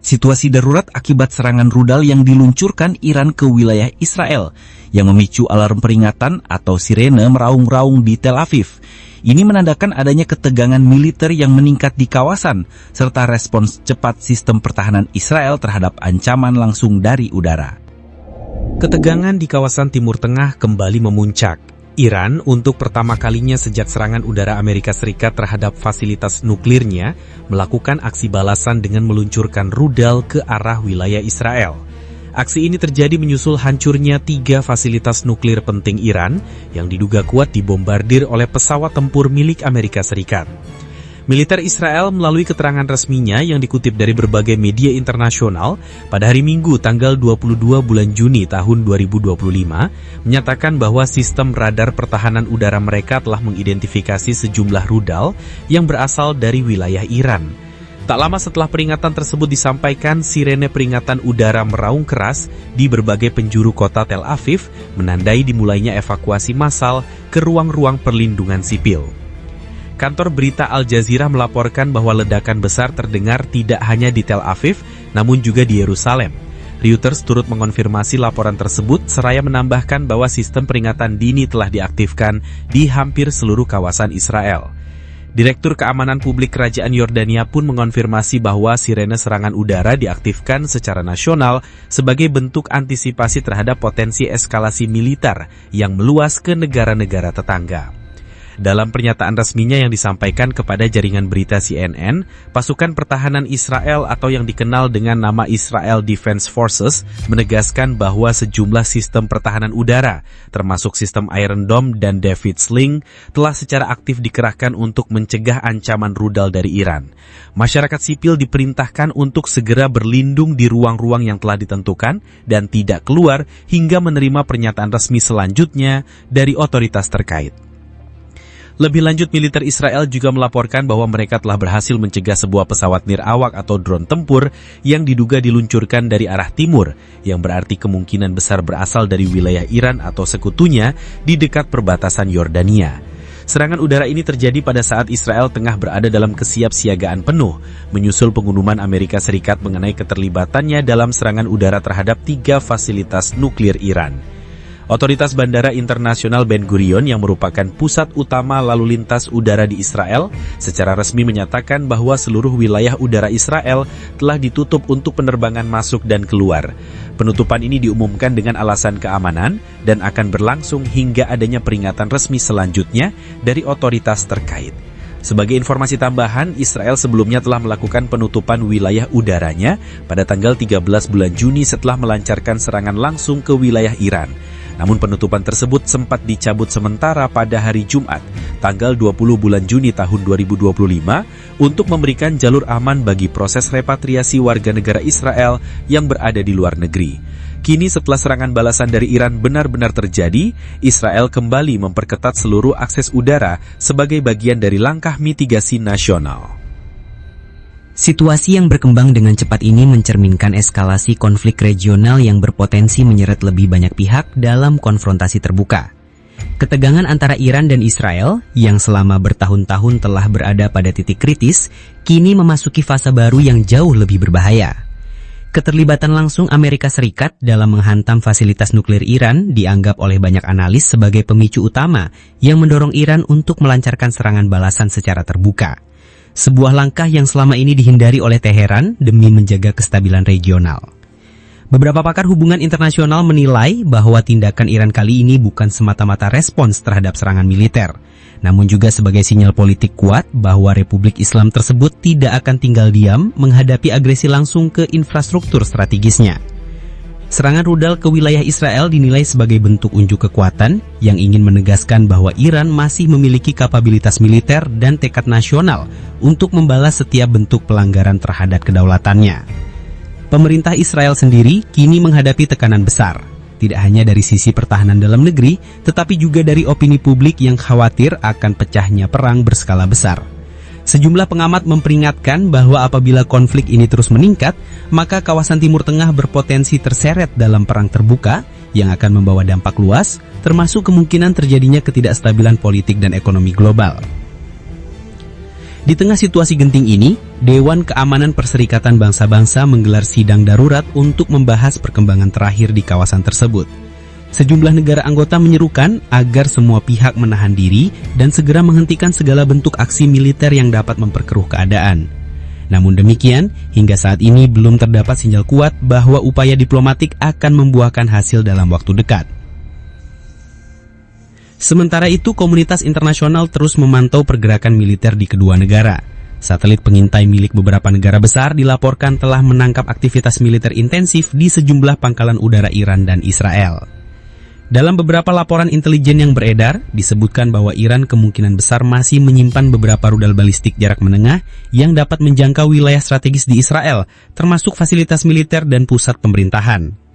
Situasi darurat akibat serangan rudal yang diluncurkan Iran ke wilayah Israel, yang memicu alarm peringatan atau sirene meraung-raung di Tel Aviv. Ini menandakan adanya ketegangan militer yang meningkat di kawasan, serta respons cepat sistem pertahanan Israel terhadap ancaman langsung dari udara. Ketegangan di kawasan Timur Tengah kembali memuncak. Iran untuk pertama kalinya sejak serangan udara Amerika Serikat terhadap fasilitas nuklirnya melakukan aksi balasan dengan meluncurkan rudal ke arah wilayah Israel. Aksi ini terjadi menyusul hancurnya 3 fasilitas nuklir penting Iran yang diduga kuat dibombardir oleh pesawat tempur milik Amerika Serikat. Militer Israel melalui keterangan resminya yang dikutip dari berbagai media internasional pada hari Minggu tanggal 22 bulan Juni tahun 2025 menyatakan bahwa sistem radar pertahanan udara mereka telah mengidentifikasi sejumlah rudal yang berasal dari wilayah Iran. Tak lama setelah peringatan tersebut disampaikan, sirene peringatan udara meraung keras di berbagai penjuru kota Tel Aviv menandai dimulainya evakuasi massal ke ruang-ruang perlindungan sipil. Kantor berita Al Jazeera melaporkan bahwa ledakan besar terdengar tidak hanya di Tel Aviv, namun juga di Yerusalem. Reuters turut mengonfirmasi laporan tersebut, seraya menambahkan bahwa sistem peringatan dini telah diaktifkan di hampir seluruh kawasan Israel. Direktur Keamanan Publik Kerajaan Yordania pun mengonfirmasi bahwa sirene serangan udara diaktifkan secara nasional sebagai bentuk antisipasi terhadap potensi eskalasi militer yang meluas ke negara-negara tetangga. Dalam pernyataan resminya yang disampaikan kepada jaringan berita CNN, pasukan pertahanan Israel atau yang dikenal dengan nama Israel Defense Forces menegaskan bahwa sejumlah sistem pertahanan udara, termasuk sistem Iron Dome dan David Sling, telah secara aktif dikerahkan untuk mencegah ancaman rudal dari Iran. Masyarakat sipil diperintahkan untuk segera berlindung di ruang-ruang yang telah ditentukan dan tidak keluar hingga menerima pernyataan resmi selanjutnya dari otoritas terkait. Lebih lanjut, militer Israel juga melaporkan bahwa mereka telah berhasil mencegah sebuah pesawat nirawak atau drone tempur yang diduga diluncurkan dari arah timur, yang berarti kemungkinan besar berasal dari wilayah Iran atau sekutunya di dekat perbatasan Yordania. Serangan udara ini terjadi pada saat Israel tengah berada dalam kesiapsiagaan penuh, menyusul pengumuman Amerika Serikat mengenai keterlibatannya dalam serangan udara terhadap 3 fasilitas nuklir Iran. Otoritas Bandara Internasional Ben Gurion yang merupakan pusat utama lalu lintas udara di Israel secara resmi menyatakan bahwa seluruh wilayah udara Israel telah ditutup untuk penerbangan masuk dan keluar. Penutupan ini diumumkan dengan alasan keamanan dan akan berlangsung hingga adanya peringatan resmi selanjutnya dari otoritas terkait. Sebagai informasi tambahan, Israel sebelumnya telah melakukan penutupan wilayah udaranya pada tanggal 13 bulan Juni setelah melancarkan serangan langsung ke wilayah Iran. Namun penutupan tersebut sempat dicabut sementara pada hari Jumat, tanggal 20 bulan Juni tahun 2025, untuk memberikan jalur aman bagi proses repatriasi warga negara Israel yang berada di luar negeri. Kini setelah serangan balasan dari Iran benar-benar terjadi, Israel kembali memperketat seluruh akses udara sebagai bagian dari langkah mitigasi nasional. Situasi yang berkembang dengan cepat ini mencerminkan eskalasi konflik regional yang berpotensi menyeret lebih banyak pihak dalam konfrontasi terbuka. Ketegangan antara Iran dan Israel, yang selama bertahun-tahun telah berada pada titik kritis, kini memasuki fase baru yang jauh lebih berbahaya. Keterlibatan langsung Amerika Serikat dalam menghantam fasilitas nuklir Iran dianggap oleh banyak analis sebagai pemicu utama yang mendorong Iran untuk melancarkan serangan balasan secara terbuka. Sebuah langkah yang selama ini dihindari oleh Teheran demi menjaga kestabilan regional. Beberapa pakar hubungan internasional menilai bahwa tindakan Iran kali ini bukan semata-mata respons terhadap serangan militer, namun juga sebagai sinyal politik kuat bahwa Republik Islam tersebut tidak akan tinggal diam menghadapi agresi langsung ke infrastruktur strategisnya. Serangan rudal ke wilayah Israel dinilai sebagai bentuk unjuk kekuatan yang ingin menegaskan bahwa Iran masih memiliki kapabilitas militer dan tekad nasional untuk membalas setiap bentuk pelanggaran terhadap kedaulatannya. Pemerintah Israel sendiri kini menghadapi tekanan besar, tidak hanya dari sisi pertahanan dalam negeri, tetapi juga dari opini publik yang khawatir akan pecahnya perang berskala besar. Sejumlah pengamat memperingatkan bahwa apabila konflik ini terus meningkat, maka kawasan Timur Tengah berpotensi terseret dalam perang terbuka yang akan membawa dampak luas, termasuk kemungkinan terjadinya ketidakstabilan politik dan ekonomi global. Di tengah situasi genting ini, Dewan Keamanan Perserikatan Bangsa-Bangsa menggelar sidang darurat untuk membahas perkembangan terakhir di kawasan tersebut. Sejumlah negara anggota menyerukan agar semua pihak menahan diri dan segera menghentikan segala bentuk aksi militer yang dapat memperkeruh keadaan. Namun demikian, hingga saat ini belum terdapat sinyal kuat bahwa upaya diplomatik akan membuahkan hasil dalam waktu dekat. Sementara itu, komunitas internasional terus memantau pergerakan militer di kedua negara. Satelit pengintai milik beberapa negara besar dilaporkan telah menangkap aktivitas militer intensif di sejumlah pangkalan udara Iran dan Israel. Dalam beberapa laporan intelijen yang beredar, disebutkan bahwa Iran kemungkinan besar masih menyimpan beberapa rudal balistik jarak menengah yang dapat menjangkau wilayah strategis di Israel, termasuk fasilitas militer dan pusat pemerintahan.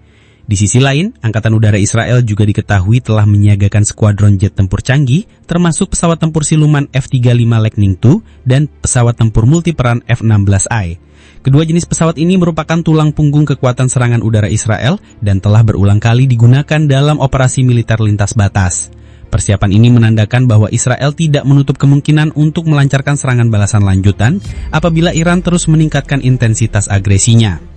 Di sisi lain, Angkatan Udara Israel juga diketahui telah menyiagakan skuadron jet tempur canggih, termasuk pesawat tempur siluman F-35 Lightning II dan pesawat tempur multiperan F-16I. Kedua jenis pesawat ini merupakan tulang punggung kekuatan serangan udara Israel dan telah berulang kali digunakan dalam operasi militer lintas batas. Persiapan ini menandakan bahwa Israel tidak menutup kemungkinan untuk melancarkan serangan balasan lanjutan apabila Iran terus meningkatkan intensitas agresinya.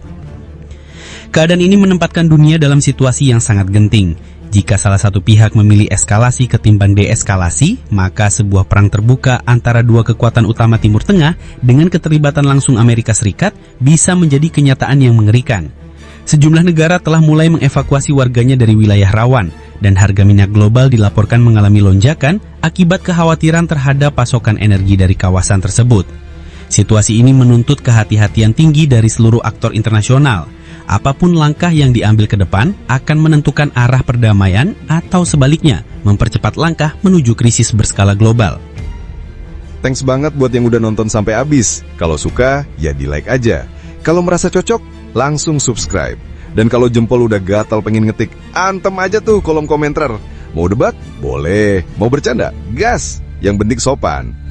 Keadaan ini menempatkan dunia dalam situasi yang sangat genting. Jika salah satu pihak memilih eskalasi ketimbang deeskalasi, maka sebuah perang terbuka antara dua kekuatan utama Timur Tengah dengan keterlibatan langsung Amerika Serikat bisa menjadi kenyataan yang mengerikan. Sejumlah negara telah mulai mengevakuasi warganya dari wilayah rawan, dan harga minyak global dilaporkan mengalami lonjakan akibat kekhawatiran terhadap pasokan energi dari kawasan tersebut. Situasi ini menuntut kehati-hatian tinggi dari seluruh aktor internasional. Apapun langkah yang diambil ke depan akan menentukan arah perdamaian atau sebaliknya, mempercepat langkah menuju krisis berskala global. Thanks banget buat yang udah nonton sampai habis. Kalau suka, ya di-like aja. Kalau merasa cocok, langsung subscribe. Dan kalau jempol udah gatal pengen ngetik, antem aja tuh kolom komentar. Mau debat? Boleh. Mau bercanda? Gas! Yang penting sopan.